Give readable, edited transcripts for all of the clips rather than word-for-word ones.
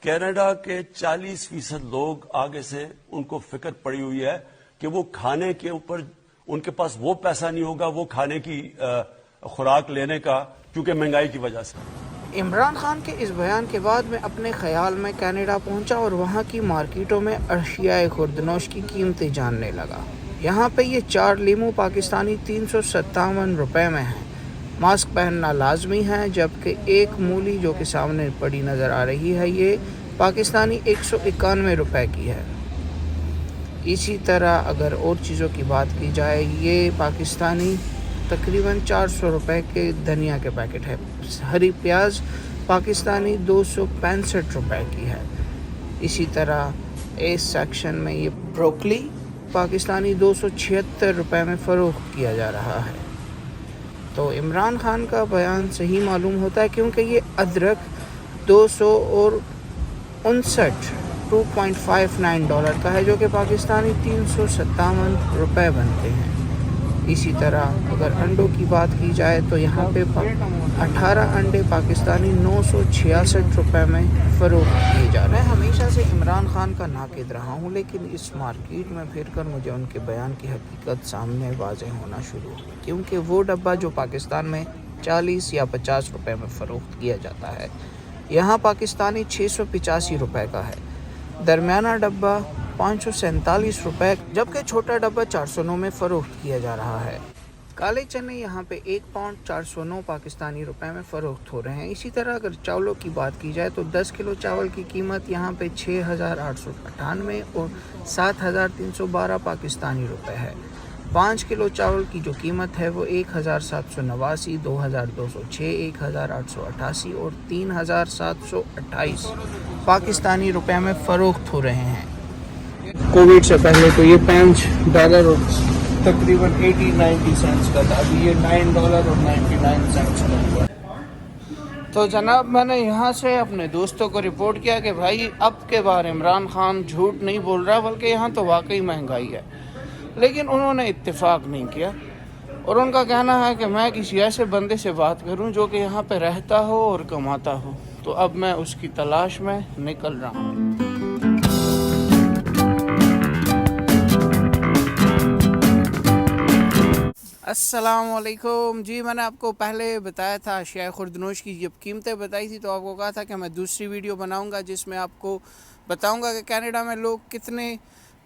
Canada کے 40% لوگ آگے سے ان کو فکر پڑی ہوئی ہے کہ وہ کھانے کے اوپر ان کے پاس وہ پیسہ نہیں ہوگا وہ کھانے کی خوراک لینے کا، کیونکہ مہنگائی کی وجہ سے۔ عمران خان کے اس بیان کے بعد میں اپنے خیال میں کینیڈا پہنچا اور وہاں کی مارکیٹوں میں اشیاء خوردنوش کی قیمتیں جاننے لگا۔ یہاں پہ یہ 4 لیمو پاکستانی 357 روپے میں ہیں۔ ماسک پہننا لازمی ہے، جبکہ ایک مولی جو کہ سامنے پڑی نظر آ رہی ہے یہ پاکستانی 191 روپے کی ہے۔ اسی طرح اگر اور چیزوں کی بات کی جائے، یہ پاکستانی تقریباً 400 روپے کے دھنیا کے پیکٹ ہے۔ ہری پیاز پاکستانی 265 روپے کی ہے۔ اسی طرح اس سیکشن میں یہ بروکلی پاکستانی 276 روپے میں فروخت کیا جا رہا ہے۔ تو عمران خان کا بیان صحیح معلوم ہوتا ہے، کیونکہ یہ ادرک 259 ڈالر کا ہے، جو کہ پاکستانی 357 روپے بنتے ہیں۔ اسی طرح اگر انڈوں کی بات کی جائے تو یہاں پہ 18 انڈے پاکستانی 966 روپے میں فروخت کیے جا رہے ہیں۔ میں ہمیشہ سے عمران خان کا ناقد رہا ہوں، لیکن اس مارکیٹ میں پھر کر مجھے ان کے بیان کی حقیقت سامنے واضح ہونا شروع ہوئی، کیونکہ وہ ڈبہ جو پاکستان میں 40 یا 50 روپے میں فروخت کیا جاتا ہے، یہاں پاکستانی 685 روپے کا ہے۔ درمیانہ ڈبہ 547 روپے، جبکہ چھوٹا ڈبہ 409 میں فروخت کیا جا رہا ہے۔ کالے چنے یہاں پہ 1 پاؤنڈ 409 پاکستانی روپے میں فروخت ہو رہے ہیں۔ اسی طرح اگر چاولوں کی بات کی جائے تو 10 کلو چاول کی قیمت یہاں پہ 6,898 اور 7,312 پاکستانی روپے ہے۔ 5 کلو چاول کی جو قیمت ہے وہ 1,789، 2,206، 1,888 اور 3,728 پاکستانی روپے میں فروخت ہو رہے ہیں۔ کووڈ سے پہلے تو یہ $5 اور تقریباً 80-90 سینٹس کا تھا، ابھی یہ $9.99 کا ہوا۔ تو جناب میں نے یہاں سے اپنے دوستوں کو رپورٹ کیا کہ بھائی اب کے بار عمران خان جھوٹ نہیں بول رہا، بلکہ یہاں تو واقعی مہنگائی ہے، لیکن انہوں نے اتفاق نہیں کیا، اور ان کا کہنا ہے کہ میں کسی ایسے بندے سے بات کروں جو کہ یہاں پہ رہتا ہو اور کماتا ہو۔ تو اب میں اس کی تلاش میں نکل رہا ہوں۔ السلام علیکم جی، میں نے آپ کو پہلے بتایا تھا اشیاء خوردنوش کی جب قیمتیں بتائی تھی، تو آپ کو کہا تھا کہ میں دوسری ویڈیو بناؤں گا جس میں آپ کو بتاؤں گا کہ کینیڈا میں لوگ کتنے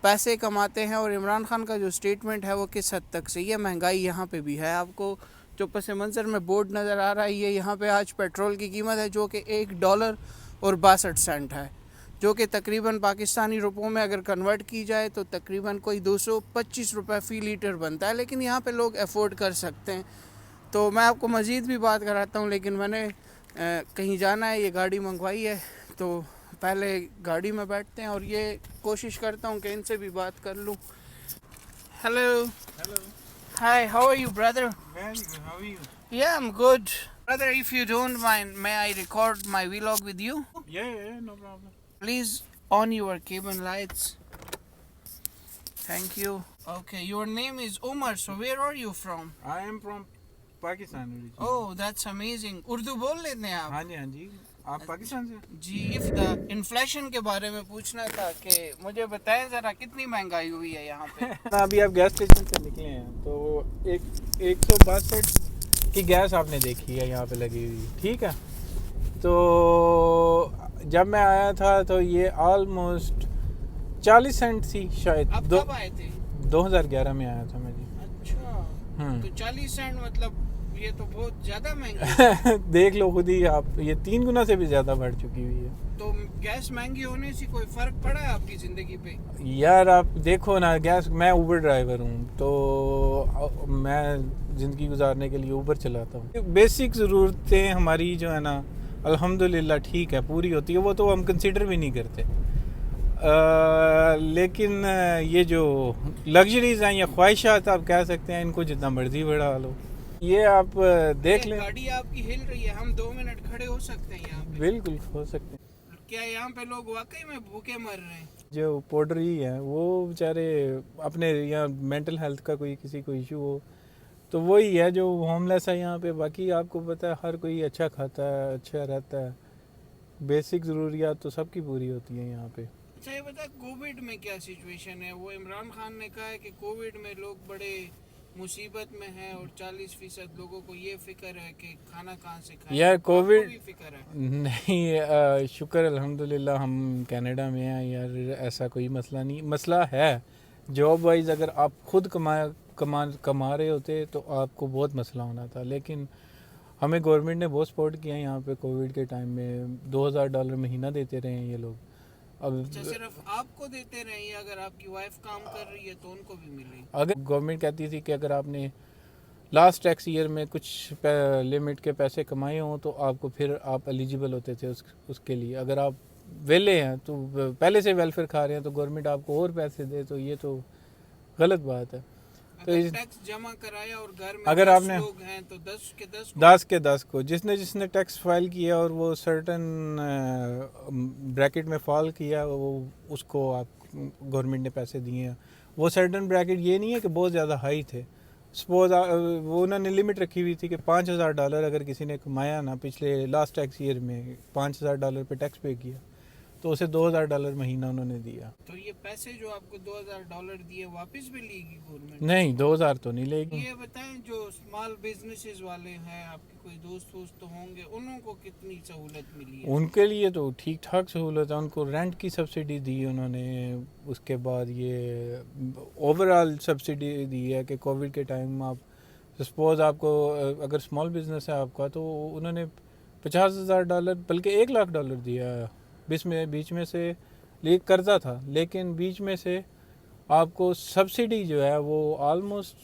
پیسے کماتے ہیں، اور عمران خان کا جو سٹیٹمنٹ ہے وہ کس حد تک صحیح ہے۔ مہنگائی یہاں پہ بھی ہے، آپ کو جو پس منظر میں بورڈ نظر آ رہا ہے، یہ یہاں پہ آج پیٹرول کی قیمت ہے جو کہ $1.62 ہے، جو کہ تقریباً پاکستانی روپوں میں اگر کنورٹ کی جائے تو تقریباً کوئی 225 روپے فی لیٹر بنتا ہے، لیکن یہاں پہ لوگ افورڈ کر سکتے ہیں۔ تو میں آپ کو مزید بھی بات کراتا ہوں، لیکن میں نے کہیں جانا ہے، یہ گاڑی منگوائی ہے، تو پہلے گاڑی میں بیٹھتے ہیں اور یہ کوشش کرتا ہوں کہ ان سے بھی بات کر لوں۔ Hello hi, how are you brother? How are you? Yeah, I'm good. Brother, if you don't mind, may I record my vlog with you? Yeah, no problem. Please on your cabin lights. Thank you. Okay, your name is Umar, so where are you from? I am from Pakistan originally. Oh, that's amazing. Urdu bol lete hain aap? ہاں جی آپ پاکستان سے؟ جی، inflation کے بارے میں پوچھنا تھا کہ مجھے بتائیں ذرا کتنی مہنگائی ہوئی ہے یہاں پہ؟ ابھی آپ گیس اسٹیشن سے نکلے ہیں تو 162 کی گیس آپ نے دیکھی ہے یہاں پہ لگی ہوئی، ٹھیک ہے؟ تو جب میں آیا تھا تو یہ آلموسٹ 40 سینٹ تھی شاید۔ آپ کب آئے تھے؟ 2011 میں آیا تھا میں جی۔ اچھا، تو 40 سینٹ مطلب یہ تو بہت زیادہ مہنگی ہے۔ دیکھ لو خود ہی آپ، یہ 3 گنا سے بھی زیادہ بڑھ چکی ہوئی ہے۔ تو گیس مہنگی ہونے سے کوئی فرق پڑا ہے آپ کی زندگی پہ؟ یار آپ دیکھو نا، گیس، میں اوبر ڈرائیور ہوں، تو میں زندگی گزارنے کے لیے اوبر چلاتا ہوں۔ بیسک ضرورتیں ہماری جو ہے نا الحمدللہ ٹھیک ہے، پوری ہوتی ہے، وہ تو ہم کنسیڈر بھی نہیں کرتے، لیکن یہ جو لگژریز ہیں یا خواہشات آپ کہہ سکتے ہیں، ان کو جتنا مرضی بڑھا لو۔ یہ آپ دیکھ لیں، گاڑی آپ کی ہل رہی ہے، ہم 2 منٹ کھڑے ہو سکتے ہیں یہاں پہ؟ بالکل ہو سکتے ہیں۔ کیا یہاں پہ لوگ واقعی میں بھوکے مر رہے ہیں؟ جو پوڈری ہیں وہ بیچارے اپنے یا مینٹل ہیلتھ کا کوئی کسی کو ایشو ہو تو وہی ہے جو ہوم لیس ہے یہاں پہ، باقی آپ کو پتہ ہے ہر کوئی اچھا کھاتا ہے، اچھا رہتا ہے، بیسک ضروریات تو سب کی پوری ہوتی ہیں یہاں پہ. اچھا یہ بتا کووڈ میں کیا سچویشن ہے؟ وہ عمران خان نے کہا ہے کہ کووڈ میں لوگ بڑے مصیبت میں ہیں اور 40% لوگوں کو یہ فکر ہے کہ کھانا کہاں سے کھائیں. یار آپ کو کووڈ بھی فکر ہے؟ نہیں، شکر الحمدللہ ہم کینیڈا میں ہیں یار، ایسا کوئی مسئلہ نہیں. مسئلہ ہے جاب وائز، اگر آپ خود کما رہے ہوتے تو آپ کو بہت مسئلہ ہونا تھا، لیکن ہمیں گورنمنٹ نے بہت سپورٹ کیا یہاں پہ. کووڈ کے ٹائم میں $2000 مہینہ دیتے رہے ہیں یہ لوگ. اب اچھا صرف آپ کو دیتے رہے یا اگر آپ کی وائف کام کر رہی ہے تو ان کو بھی ملے؟ اگر گورنمنٹ کہتی تھی کہ اگر آپ نے لاسٹ ٹیکس ایئر میں کچھ لمٹ کے پیسے کمائے ہوں تو آپ کو پھر آپ ایلیجیبل ہوتے تھے اس کے لیے. اگر آپ ویلے ہیں تو پہلے سے ویلفیئر کھا رہے ہیں تو گورنمنٹ آپ کو اور پیسے دے تو یہ تو غلط بات ہے. اگر ٹیکس جمع کرایا اور گھر میں اگر 10 آپ نے لوگ ہیں تو 10 کے 10 کے 10 کو جس نے ٹیکس فائل کیا اور وہ سرٹن بریکٹ میں فال کیا، وہ اس کو آپ گورنمنٹ نے پیسے دیے ہیں. وہ سرٹن بریکٹ یہ نہیں ہے کہ بہت زیادہ ہائی تھے. سپوز وہ انہوں نے لمٹ رکھی ہوئی تھی کہ $5000 اگر کسی نے کمایا نا پچھلے لاسٹ ٹیکس ایئر میں $5000 پہ ٹیکس پے کیا تو اسے $2000 مہینہ انہوں نے دیا. تو یہ پیسے جو آپ کو $2000 دیے واپس بھی لے گی گورنمنٹ؟ نہیں، 2000 تو نہیں لے گی. یہ بتائیں جو اسمال بزنسز والے ہیں، آپ کے کوئی دوست تو ہوں گے، انہوں کو کتنی سہولت ملی ہے؟ ان کے لیے تو ٹھیک ٹھاک سہولت ہے. ان کو رینٹ کی سبسڈی دی انہوں نے، اس کے بعد یہ اوور آل سبسڈی دی ہے کہ کووڈ کے ٹائم آپ سپوز آپ کو اگر اسمال بزنس ہے آپ کا تو انہوں نے $50,000 بلکہ $100,000 دیا ہے. بیچ میں سے قرضہ تھا، لیکن بیچ میں سے آپ کو سبسڈی جو ہے وہ آلموسٹ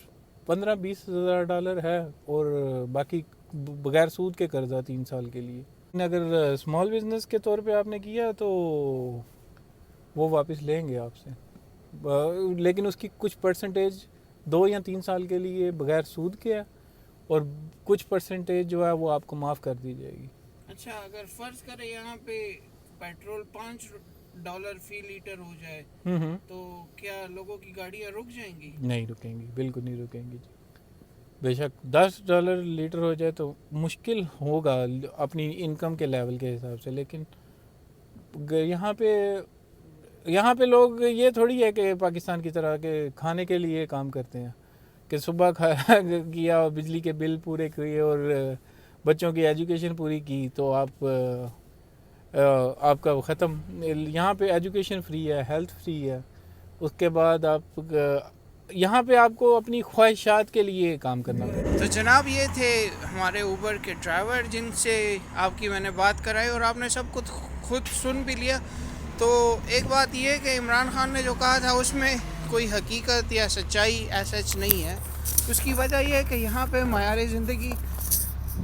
$15,000-20,000 ہے، اور باقی بغیر سود کے قرضہ 3 سال کے لیے. اگر اسمال بزنس کے طور پہ آپ نے کیا تو وہ واپس لیں گے آپ سے، لیکن اس کی کچھ پرسنٹیج 2 یا 3 سال کے لیے بغیر سود کے ہے، اور کچھ پرسنٹیج جو ہے وہ آپ کو معاف کر دی جائے گی. اچھا اگر فرض کرے یہاں پہ پیٹرول $5 فی لیٹر ہو جائے تو کیا لوگوں کی گاڑیاں رک جائیں گی؟ نہیں رکیں گی، بالکل نہیں رکیں گی. بے شک $10 لیٹر ہو جائے تو مشکل ہوگا اپنی انکم کے لیول کے حساب سے، لیکن یہاں پہ لوگ یہ تھوڑی ہے کہ پاکستان کی طرح کہ کھانے کے لیے کام کرتے ہیں کہ صبح کیا، بجلی کے بل پورے کیے اور بچوں کی ایجوکیشن پوری کی تو آپ کا ختم. یہاں پہ ایجوکیشن فری ہے، ہیلتھ فری ہے. اس کے بعد یہاں پہ آپ کو اپنی خواہشات کے لیے کام کرنا پڑتا ہے. تو جناب یہ تھے ہمارے اوبر کے ڈرائیور جن سے آپ کی میں نے بات کرائی اور آپ نے سب کچھ خود سن بھی لیا. تو ایک بات یہ ہے کہ عمران خان نے جو کہا تھا اس میں کوئی حقیقت یا سچائی ایسا نہیں ہے. اس کی وجہ یہ ہے کہ یہاں پہ معیار زندگی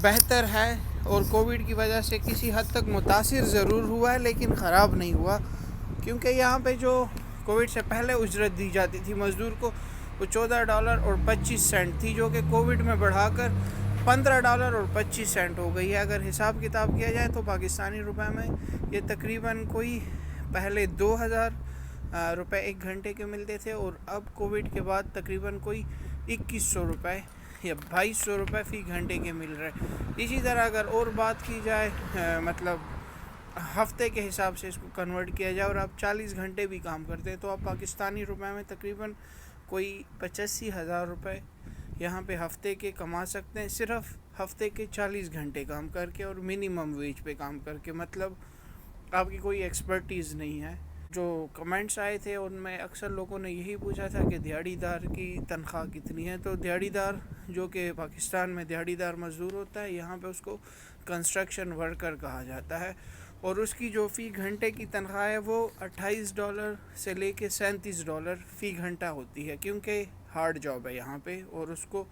بہتر ہے اور کووڈ کی وجہ سے کسی حد تک متاثر ضرور ہوا ہے لیکن خراب نہیں ہوا، کیونکہ یہاں پہ جو کووڈ سے پہلے اجرت دی جاتی تھی مزدور کو وہ $14.25 تھی، جو کہ کووڈ میں بڑھا کر $15.25 ہو گئی ہے. اگر حساب کتاب کیا جائے تو پاکستانی روپے میں یہ تقریباً کوئی پہلے $2,000 ایک گھنٹے کے ملتے تھے اور اب کووڈ کے بعد تقریباً کوئی $2,100 یا $2,200 فی گھنٹے کے مل رہے. اسی طرح اگر اور بات کی جائے مطلب ہفتے کے حساب سے اس کو کنورٹ کیا جائے اور آپ 40 گھنٹے بھی کام کرتے ہیں تو آپ پاکستانی روپے میں تقریباً کوئی $85,000 یہاں پہ ہفتے کے کما سکتے ہیں، صرف ہفتے کے 40 گھنٹے کام کر کے اور منیمم ویج پہ کام کر کے. مطلب آپ کی کوئی ایکسپرٹیز نہیں ہے. جو کمنٹس آئے تھے ان میں اکثر لوگوں نے یہی پوچھا تھا کہ دیہڑی دار کی تنخواہ کتنی ہے. تو دیہڑی دار جو کہ پاکستان میں دیہڑی دار مزدور ہوتا ہے، یہاں پہ اس کو کنسٹرکشن ورکر کہا جاتا ہے، اور اس کی جو فی گھنٹے کی تنخواہ ہے وہ $28 سے لے کے $37 فی گھنٹہ ہوتی ہے، کیونکہ ہارڈ جاب ہے یہاں پہ اور اس کو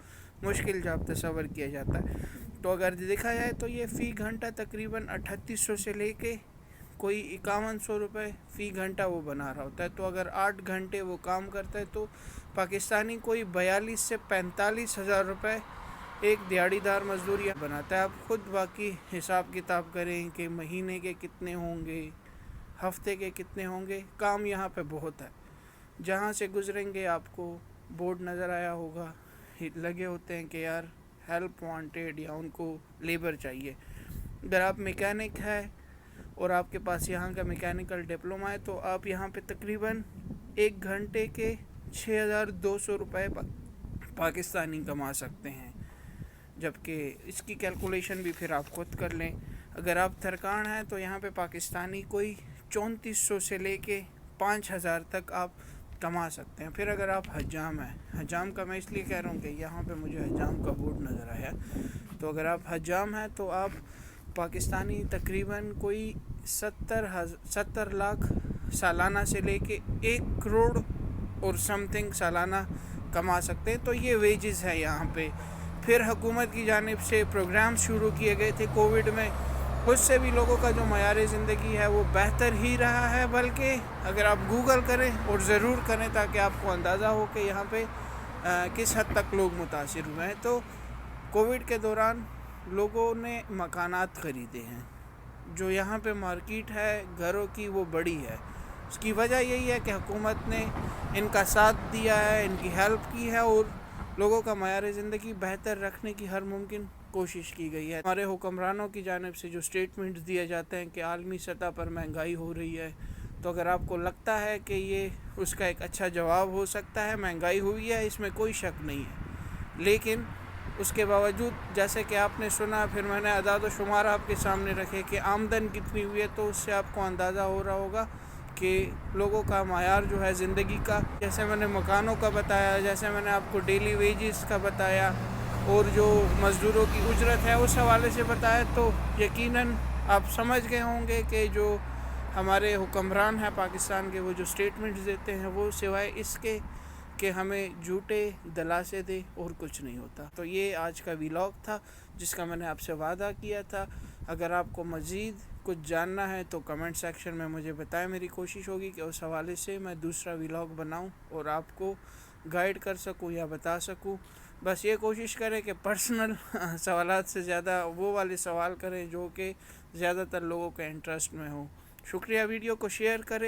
مشکل جاب تصور کیا جاتا ہے. تو اگر دیکھا جائے تو یہ فی گھنٹہ تقریباً 3800 سے لے کے کوئی $5100 فی گھنٹہ وہ بنا رہا ہوتا ہے. تو اگر 8 گھنٹے وہ کام کرتا ہے تو پاکستانی کوئی 42 سے 45 ہزار روپے ایک دیہڑی دار مزدوری بناتا ہے. آپ خود باقی حساب کتاب کریں کہ مہینے کے کتنے ہوں گے، ہفتے کے کتنے ہوں گے. کام یہاں پہ بہت ہے، جہاں سے گزریں گے آپ کو بورڈ نظر آیا ہوگا لگے ہوتے ہیں کہ یار ہیلپ وانٹیڈ یا ان کو لیبر چاہیے. اگر آپ میکینک ہے اور آپ کے پاس یہاں کا میکینیکل ڈپلوما ہے تو آپ یہاں پہ تقریباً 1 گھنٹے کے 6,200 روپے پاکستانی کما سکتے ہیں، جبکہ اس کی کیلکولیشن بھی پھر آپ خود کر لیں۔ اگر آپ ترکان ہیں تو یہاں پہ پاکستانی کوئی 3400 سے لے کے 5,000 تک آپ کما سکتے ہیں۔ پھر اگر آپ حجام ہیں، حجام کا میں اس لیے کہہ رہا ہوں کہ یہاں پہ مجھے حجام کا بورڈ نظر آیا، تو اگر آپ حجام ہیں تو آپ پاکستانی تقریباً کوئی 70 لاکھ سالانہ سے لے کے 1 کروڑ اور سم تھنگ سالانہ کما سکتے ہیں۔ تو یہ ویجز ہے یہاں پہ۔ پھر حکومت کی جانب سے پروگرام شروع کیے گئے تھے کووڈ میں، اس سے بھی لوگوں کا جو معیار زندگی ہے وہ بہتر ہی رہا ہے، بلکہ اگر آپ گوگل کریں اور ضرور کریں تاکہ آپ کو اندازہ ہو کہ یہاں پہ کس حد تک لوگ متاثر ہوئے ہیں، تو کووڈ کے دوران لوگوں نے مکانات خریدے ہیں۔ جو یہاں پہ مارکیٹ ہے گھروں کی وہ بڑی ہے، اس کی وجہ یہی ہے کہ حکومت نے ان کا ساتھ دیا ہے، ان کی ہیلپ کی ہے اور لوگوں کا معیار زندگی بہتر رکھنے کی ہر ممکن کوشش کی گئی ہے۔ ہمارے حکمرانوں کی جانب سے جو سٹیٹمنٹس دیے جاتے ہیں کہ عالمی سطح پر مہنگائی ہو رہی ہے، تو اگر آپ کو لگتا ہے کہ یہ اس کا ایک اچھا جواب ہو سکتا ہے، مہنگائی ہوئی ہے، اس میں کوئی شک نہیں ہے، لیکن اس کے باوجود جیسے کہ آپ نے سنا، پھر میں نے اعداد و شمار آپ کے سامنے رکھے کہ آمدن کتنی ہوئی ہے، تو اس سے آپ کو اندازہ ہو رہا ہوگا کہ لوگوں کا معیار جو ہے زندگی کا، جیسے میں نے مکانوں کا بتایا، جیسے میں نے آپ کو ڈیلی ویجز کا بتایا اور جو مزدوروں کی اجرت ہے اس حوالے سے بتایا، تو یقیناً آپ سمجھ گئے ہوں گے کہ جو ہمارے حکمران ہیں پاکستان کے، وہ جو سٹیٹمنٹس دیتے ہیں وہ سوائے اس کے کہ ہمیں جھوٹے دلاسے دے اور کچھ نہیں ہوتا۔ تو یہ آج کا ویلاگ تھا جس کا میں نے آپ سے وعدہ کیا تھا۔ اگر آپ کو مزید کچھ جاننا ہے تو کمنٹ سیکشن میں مجھے بتائیں، میری کوشش ہوگی کہ اس حوالے سے میں دوسرا ویلاگ بناؤں اور آپ کو گائیڈ کر سکوں یا بتا سکوں۔ بس یہ کوشش کریں کہ پرسنل سوالات سے زیادہ وہ والے سوال کریں جو کہ زیادہ تر لوگوں کے انٹرسٹ میں ہوں۔ شکریہ، ویڈیو کو شیئر کریں۔